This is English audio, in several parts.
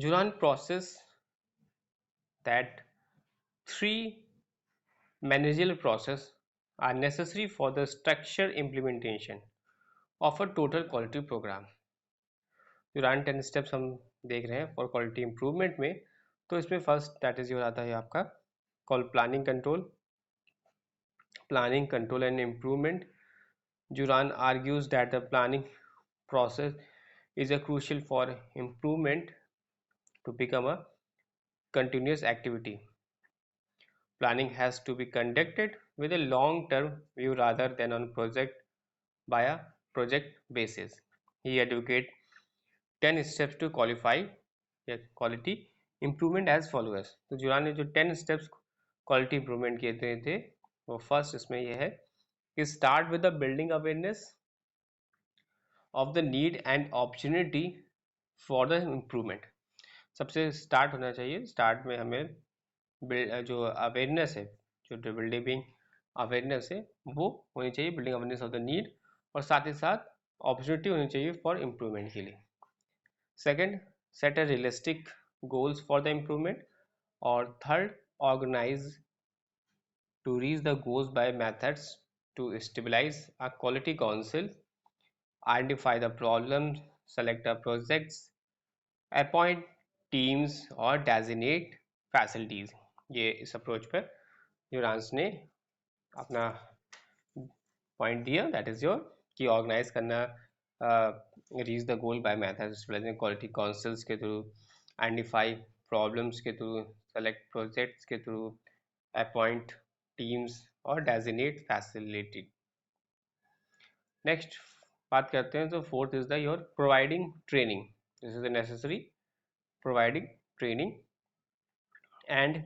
Juran process that three managerial process are necessary for the structured implementation of a total quality program. Juran 10 steps हम देख रहे हैं for quality improvement में, तो इसमें first that is your आता है आपका call planning control and improvement. Juran argues that the planning process is a crucial for improvement to become a continuous activity. Planning has to be conducted with a long-term view rather than on project by a project basis. He advocates 10 steps to qualify या quality improvement as follows. तो जुरान ने जो 10 steps quality improvement किए थे वो first इसमें ये है कि start with the building awareness of the need and opportunity for the improvement. सबसे स्टार्ट होना चाहिए, स्टार्ट में हमें जो अवेयरनेस है, जो बिल्डिंग अवेयरनेस है वो होनी चाहिए, building awareness of the need, और साथ ही साथ अपॉर्चुनिटी होनी चाहिए फॉर इम्प्रूवमेंट के लिए. Second, set a realistic goals for the improvement. और third, organise to reach the goals by methods to stabilise a quality council, identify the problems, select the projects, appoint teams और designate facilities. ये इस approach पर यूरांस ने अपना point दिया, that is your कि organise करना, reach the goal by methods, quality councils के थ्रू, आइडेंटिफाई प्रॉब्लम्स के थ्रू, सेलेक्ट प्रोजेक्ट्स के थ्रू, अपॉइंट टीम्स और डेजिग्नेट फैसिलिटी. नेक्स्ट बात करते हैं, तो fourth is the your providing training. This is necessary, providing training and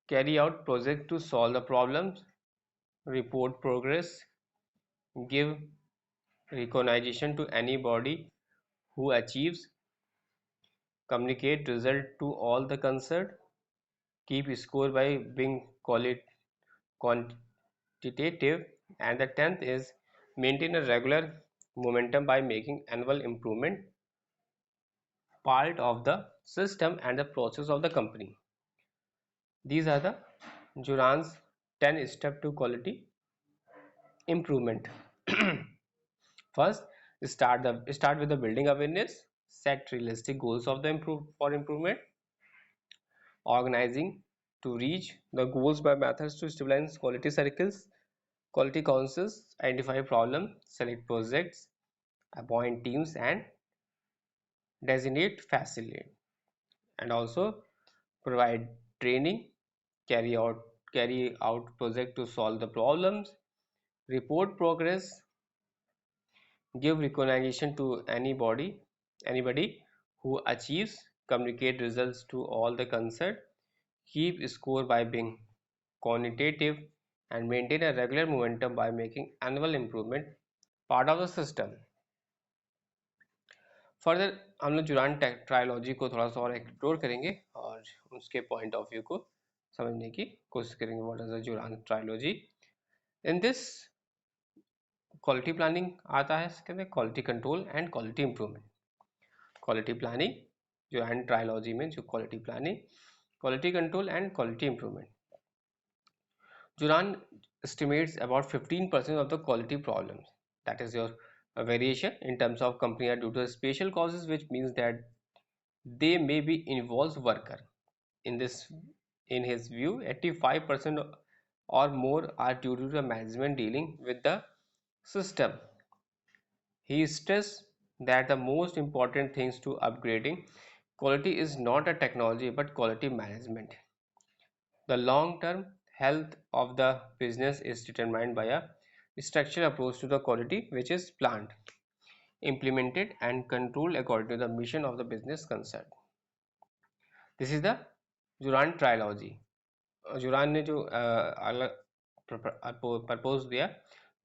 carry out project to solve the problems, report progress, give recognition to anybody who achieves, communicate result to all the concerned, keep score by being quantitative, and the 10th is maintain a regular momentum by making annual improvement part of the system and the process of the company. These are the Juran's 10 step to quality improvement. First, start with the building awareness, set realistic goals of the improvement, organizing to reach the goals by methods to stabilize quality circles, quality councils, identify problem, select projects, appoint teams, and designate facilitate, and also provide training, carry out project to solve the problems, report progress, give recognition to anybody who achieves, communicate results to all the concerned, keep score by being quantitative, and maintain a regular momentum by making annual improvement part of the system. Further हम लोग जुरान trilogy को थोड़ा सा और explore करेंगे और उसके point of view को समझने की कोशिश करेंगे. What is the Juran trilogy? In this quality planning आता है, इसके अंदर quality control and quality improvement. Quality planning जो एंड ट्रायोलॉजी में जो quality planning, quality control and quality improvement. Juran estimates about 15% of the quality problems, that is your variation in terms of company, are due to special causes, which means that they may be involves worker. In this, in his view, 85% or more are due to the management dealing with the system. He stressed that the most important things to upgrading quality is not a technology but quality management. The long-term health of the business is determined by a structured approach to the quality, which is planned, implemented, and controlled according to the mission of the business concerned. This is the Juran trilogy. जुरान ने जो अलग propose दिया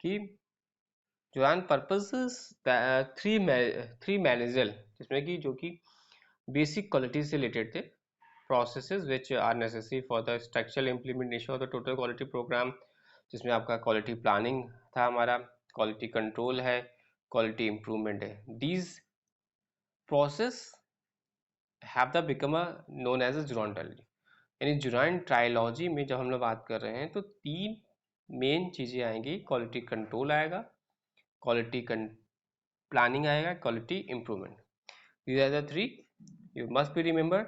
कि जुरान purposes three मैनेजल, जिसमें कि जो कि basic quality से रिलेटेड थे, processes which are necessary for the structural implementation of the total quality program, जिसमें आपका क्वालिटी प्लानिंग था, हमारा क्वालिटी कंट्रोल है, क्वालिटी इंप्रूवमेंट है. These process have the become a known as a Jurand trilogy. यानी जुरान trilogy में जब हम लोग बात कर रहे हैं तो तीन मेन चीज़ें आएंगी. क्वालिटी कंट्रोल आएगा, क्वालिटी प्लानिंग आएगा, quality improvement. These are the three you must be remember: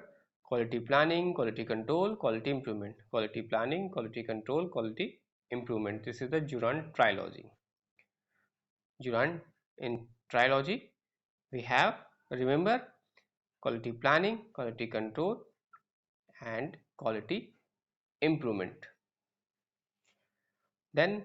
quality planning, quality control, quality improvement. Quality planning, quality control, quality improvement. This is the Durand trilogy. Durand in trilogy we have, remember, quality planning, quality control and quality improvement. Then